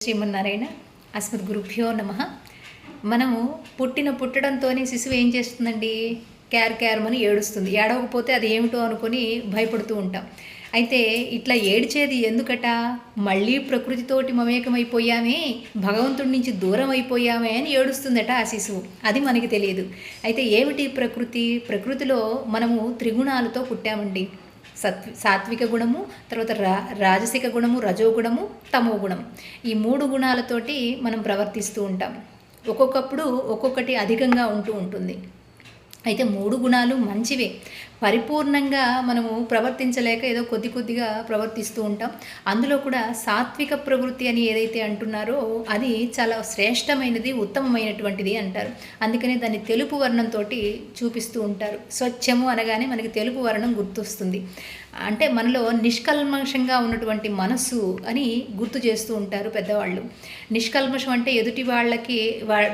శ్రీమన్నారాయణ అస్మద్గురుభ్యో నమః. మనము పుట్టడంతోనే శిశువు ఏం చేస్తుందండి? క్యారమని ఏడుస్తుంది. ఏడవకపోతే అది ఏమిటో అనుకొని భయపడుతూ ఉంటాం. అయితే ఇట్లా ఏడ్చేది ఎందుకట? మళ్ళీ ప్రకృతితోటి మమేకమైపోయామే, భగవంతుడి నుంచి దూరం అయిపోయామే అని ఏడుస్తుందట ఆ శిశువు. అది మనకి తెలియదు. అయితే ఏమిటి ప్రకృతి? ప్రకృతిలో మనము త్రిగుణాలతో పుట్టామండి. సాత్విక గుణము, తర్వాత రాజసిక గుణము, రజోగుణము, తమో గుణం. ఈ 3 గుణాలతోటి మనం ప్రవర్తిస్తూ ఉంటాం. ఒక్కొక్కప్పుడు ఒక్కొక్కటి అధికంగా ఉంటుంది. అయితే 3 గుణాలు మంచివే. పరిపూర్ణంగా మనము ప్రవర్తించలేక ఏదో కొద్దిగా ప్రవర్తిస్తూ ఉంటాం. అందులో కూడా సాత్విక ప్రవృత్తి అని ఏదైతే అంటున్నారో అది చాలా శ్రేష్టమైనది, ఉత్తమమైనటువంటిది అంటారు. అందుకనే దాన్ని తెలుపు వర్ణంతో చూపిస్తూ ఉంటారు. స్వచ్ఛము అనగానే మనకి తెలుపు వర్ణం గుర్తొస్తుంది. అంటే మనలో నిష్కల్మషంగా ఉన్నటువంటి మనస్సు అని గుర్తు చేస్తూ ఉంటారు పెద్దవాళ్ళు. నిష్కల్మషం అంటే ఎదుటి వాళ్ళకి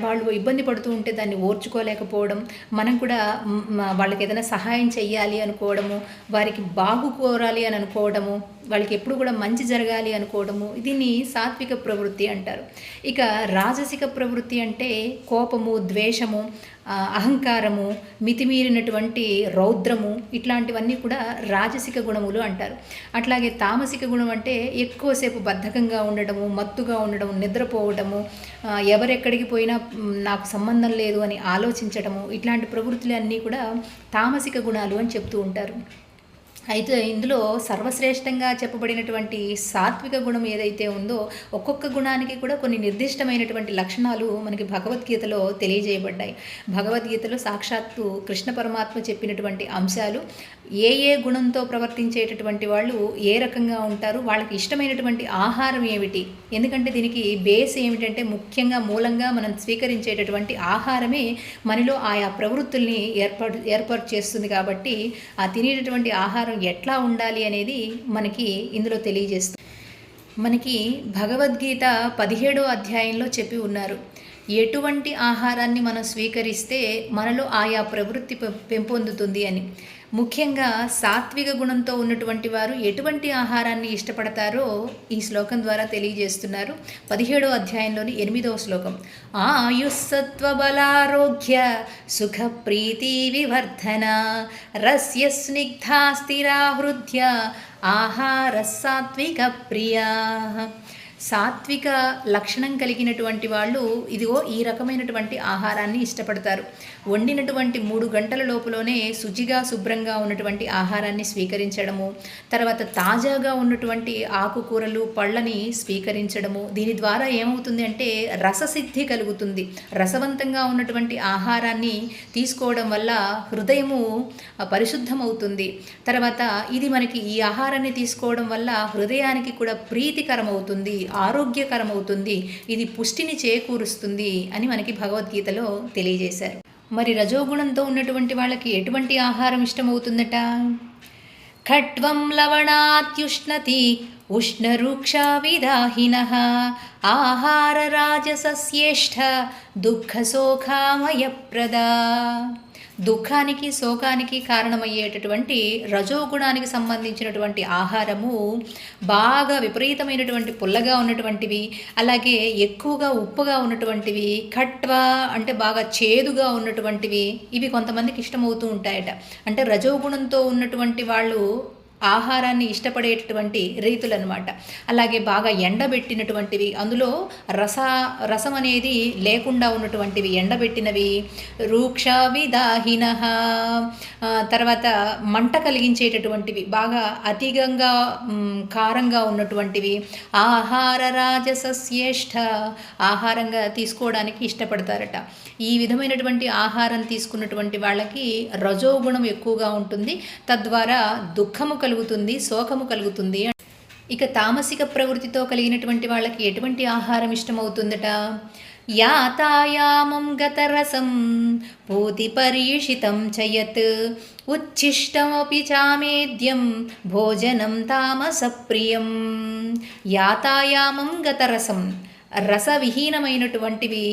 వాళ్ళు ఇబ్బంది పడుతూ ఉంటే దాన్ని ఓర్చుకోలేకపోవడం, మనం కూడా వాళ్ళకి ఏదైనా సహాయం చెయ్యాలి అనుకోవడము, వారికి బాగు కోరాలి అని అనుకోవడము, వాళ్ళకి ఎప్పుడు కూడా మంచి జరగాలి అనుకోవడము, దీన్ని సాత్విక ప్రవృత్తి అంటారు. ఇక రాజసిక ప్రవృత్తి అంటే కోపము, ద్వేషము, అహంకారము, మితిమీరినటువంటి రౌద్రము, ఇట్లాంటివన్నీ కూడా రాజసిక గుణములు అంటారు. అట్లాగే తామసిక గుణం అంటే ఎక్కువసేపు బద్ధకంగా ఉండడము, మత్తుగా ఉండడము, నిద్రపోవడము, ఎవరెక్కడికి పోయినా నాకు సంబంధం లేదు అని ఆలోచించడము, ఇట్లాంటి ప్రవృత్తులన్నీ కూడా తామసిక గుణాలు అని చెప్తూ ఉంటారు. అయితే ఇందులో సర్వశ్రేష్టంగా చెప్పబడినటువంటి సాత్విక గుణం ఏదైతే ఉందో, ఒక్కొక్క గుణానికి కూడా కొన్ని నిర్దిష్టమైనటువంటి లక్షణాలు మనకి భగవద్గీతలో తెలియజేయబడ్డాయి. భగవద్గీతలో సాక్షాత్తు కృష్ణ పరమాత్మ చెప్పినటువంటి అంశాలు, ఏ గుణంతో ప్రవర్తించేటటువంటి వాళ్ళు ఏ రకంగా ఉంటారు, వాళ్ళకి ఇష్టమైనటువంటి ఆహారం ఏమిటి. ఎందుకంటే దీనికి బేస్ ఏమిటంటే ముఖ్యంగా మూలంగా మనం స్వీకరించేటటువంటి ఆహారమే మనలో ఆయా ప్రవృత్తుల్ని ఏర్పాటు చేస్తుంది. కాబట్టి ఆ తినేటటువంటి ఆహారం ఎట్లా ఉండాలి అనేది మనకి ఇందులో తెలియజేస్తుంది. మనకి భగవద్గీత 17వ అధ్యాయంలో చెప్పి ఉన్నారు, ఎటువంటి ఆహారాన్ని మనం స్వీకరిస్తే మనలో ఆయా ప్రవృత్తి పెంపొందుతుంది అని. ముఖ్యంగా సాత్విక గుణంతో ఉన్నటువంటి వారు ఎటువంటి ఆహారాన్ని ఇష్టపడతారో ఈ శ్లోకం ద్వారా తెలియజేస్తున్నారు. 17వ అధ్యాయంలోని 8వ శ్లోకం, ఆయుస్సత్వబలారోగ్య సుఖ ప్రీతి వివర్ధన రస్య స్నిగ్ధా స్థిరా హృద్య ఆహార సాత్విక ప్రియా. సాత్విక లక్షణం కలిగినటువంటి వాళ్ళు ఇదిగో ఈ రకమైనటువంటి ఆహారాన్ని ఇష్టపడతారు. వండినటువంటి 3 గంటల లోపులోనే శుచిగా శుభ్రంగా ఉన్నటువంటి ఆహారాన్ని స్వీకరించడము, తర్వాత తాజాగా ఉన్నటువంటి ఆకుకూరలు, పళ్ళని స్వీకరించడము. దీని ద్వారా ఏమవుతుంది అంటే రససిద్ధి కలుగుతుంది. రసవంతంగా ఉన్నటువంటి ఆహారాన్ని తీసుకోవడం వల్ల హృదయము పరిశుద్ధమవుతుంది. తర్వాత ఇది మనకి ఈ ఆహారాన్ని తీసుకోవడం వల్ల హృదయానికి కూడా ప్రీతికరమవుతుంది, ఆరోగ్యకరమవుతుంది, ఇది పుష్టిని చేకూరుస్తుంది అని మనకి భగవద్గీతలో తెలియజేశారు. మరి రజోగుణంతో ఉన్నటువంటి వాళ్ళకి ఎటువంటి ఆహారం ఇష్టమవుతుందట? ఖట్వం లవణాత్యుష్ణతి ఉష్ణరూక్షా విదాహినః ఆహార రాజసస్యేష్ఠ దుఃఖ శోకామయప్రదా. దుఃఖానికి, శోకానికి కారణమయ్యేటటువంటి రజోగుణానికి సంబంధించినటువంటి ఆహారము బాగా విపరీతమైనటువంటి పుల్లగా ఉన్నటువంటివి, అలాగే ఎక్కువగా ఉప్పుగా ఉన్నటువంటివి, ఖట్వ అంటే బాగా చేదుగా ఉన్నటువంటివి, ఇవి కొంతమందికి ఇష్టమవుతూ ఉంటాయట. అంటే రజోగుణంతో ఉన్నటువంటి వాళ్ళు ఆహారాన్ని ఇష్టపడేటటువంటి రీతులు అనమాట. అలాగే బాగా ఎండబెట్టినటువంటివి, అందులో రసం అనేది లేకుండా ఉన్నటువంటివి, ఎండబెట్టినవి, రూక్ష విదాహినః, తర్వాత మంట కలిగించేటటువంటివి, బాగా అధికంగా కారంగా ఉన్నటువంటివి, ఆహార రాజసస్యేష్ఠ ఆహారంగా తీసుకోవడానికి ఇష్టపడతారట. ఈ విధమైనటువంటి ఆహారం తీసుకున్నటువంటి వాళ్ళకి రజోగుణం ఎక్కువగా ఉంటుంది. తద్వారా దుఃఖము కలుగుతుంది, శోకము కలుగుతుంది. ఇక తామసిక ప్రవృత్తితో కలిగినటువంటి వాళ్ళకి ఎటువంటి ఆహారం ఇష్టమవుతుందట? యాతాయామం గతరసం పూతి పరీషితం చయత్ ఉచ్ఛిష్టమపి చామేద్యం భోజనం తామసప్రియం. యాతాయామం గతరసం, రసవిహీనమైనటువంటివి,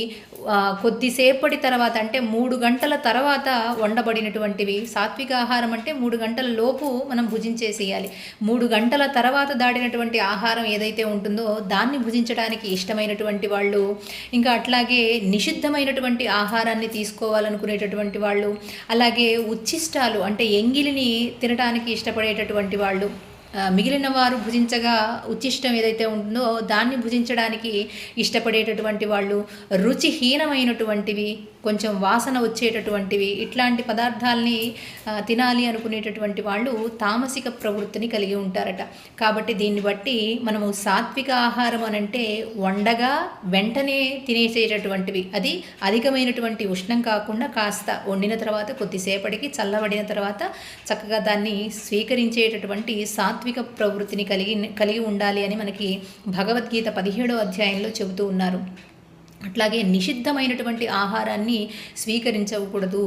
కొద్దిసేపటి తర్వాత అంటే 3 గంటల తర్వాత వండబడినటువంటివి. సాత్విక ఆహారం అంటే 3 గంటల లోపు మనం భుజించేసేయాలి. 3 గంటల తర్వాత దాడినటువంటి ఆహారం ఏదైతే ఉంటుందో దాన్ని భుజించడానికి ఇష్టమైనటువంటి వాళ్ళు, ఇంకా అట్లాగే నిషిద్ధమైనటువంటి ఆహారాన్ని తీసుకోవాలనుకునేటటువంటి వాళ్ళు, అలాగే ఉచ్ఛిష్టాలు అంటే ఎంగిలిని తినడానికి ఇష్టపడేటటువంటి వాళ్ళు, మిగిలిన వారు భుజించగా ఉచ్చిష్టం ఏదైతే ఉంటుందో దాన్ని భుజించడానికి ఇష్టపడేటటువంటి వాళ్ళు, రుచిహీనమైనటువంటివి, కొంచెం వాసన వచ్చేటటువంటివి, ఇట్లాంటి పదార్థాలని తినాలి అనుకునేటటువంటి వాళ్ళు తామసిక ప్రవృత్తిని కలిగి ఉంటారట. కాబట్టి దీన్ని బట్టి మనము సాత్విక ఆహారం అనంటే వండగా వెంటనే తినేసేటటువంటివి, అది అధికమైనటువంటి ఉష్ణం కాకుండా కాస్త వండిన తర్వాత కొద్దిసేపటికి చల్లబడిన తర్వాత చక్కగా దాన్ని స్వీకరించేటటువంటి సాత్విక ప్రవృత్తిని కలిగి ఉండాలి అని మనకి భగవద్గీత 17వ అధ్యాయంలో చెబుతూ ఉన్నారు. అట్లాగే నిషిద్ధమైనటువంటి ఆహారాన్ని స్వీకరించకూడదు.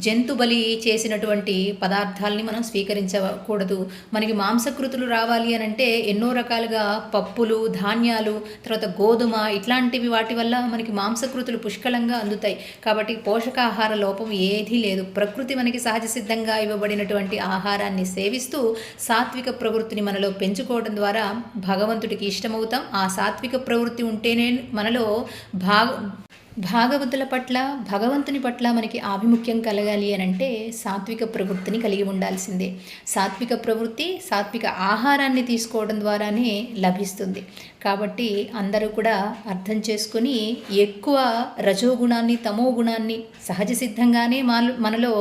జంతు బలి చేసినటువంటి పదార్థాలని మనం స్వీకరించకూడదు. మనకి మాంసకృతులు రావాలి అని అంటే ఎన్నో రకాలుగా పప్పులు, ధాన్యాలు, తర్వాత గోధుమ ఇట్లాంటివి వాటి వల్ల మనకి మాంసకృతులు పుష్కలంగా అందుతాయి. కాబట్టి పోషకాహార లోపం ఏదీ లేదు. ప్రకృతి మనకి సహజ సిద్ధంగా ఇవ్వబడినటువంటి ఆహారాన్ని సేవిస్తూ సాత్విక ప్రవృత్తిని మనలో పెంచుకోవడం ద్వారా భగవంతుడికి ఇష్టమవుతాం. ఆ సాత్విక ప్రవృత్తి ఉంటేనే మనలో భాగవతుల పట్ల, భగవంతుని పట్ల మనకి ఆభిముఖ్యం కలగాలి అని అంటే సాత్విక ప్రవృత్తిని కలిగి ఉండాల్సిందే. సాత్విక ప్రవృత్తి సాత్విక ఆహారాన్ని తీసుకోవడం ద్వారానే లభిస్తుంది. కాబట్టి అందరూ కూడా అర్థం చేసుకొని ఎక్కువ రజోగుణాన్ని, తమో గుణాన్ని సహజ సిద్ధంగానే మనలో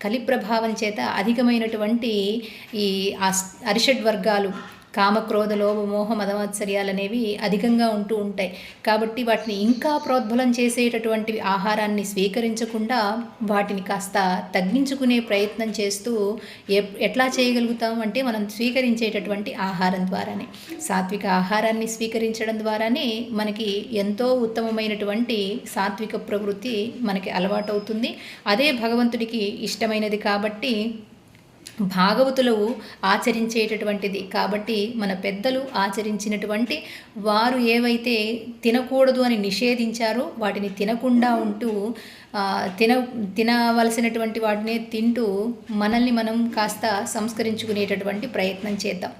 కలి ప్రభావం చేత అధికమైనటువంటి ఈ అరిషడ్ వర్గాలు కామక్రోధ లోభ మోహ మదమాత్సర్యాలు అనేవి అధికంగా ఉంటూ ఉంటాయి. కాబట్టి వాటిని ఇంకా ప్రోద్బలం చేసేటటువంటి ఆహారాన్ని స్వీకరించకుండా వాటిని కాస్త తగ్గించుకునే ప్రయత్నం చేస్తూ ఎట్లా చేయగలుగుతాం అంటే మనం స్వీకరించేటటువంటి ఆహారం ద్వారానే, సాత్విక ఆహారాన్ని స్వీకరించడం ద్వారానే మనకి ఎంతో ఉత్తమమైనటువంటి సాత్విక ప్రవృత్తి మనకి అలవాటవుతుంది. అదే భగవంతుడికి ఇష్టమైనది కాబట్టి భాగవతులు ఆచరించేటటువంటిది. కాబట్టి మన పెద్దలు ఆచరించినటువంటి వారు ఏవైతే తినకూడదు అని నిషేధించారో వాటిని తినకుండా ఉంటూ తినవలసినటువంటి వాటినే తింటూ మనల్ని మనం కాస్త సంస్కరించుకునేటటువంటి ప్రయత్నం చేద్దాం.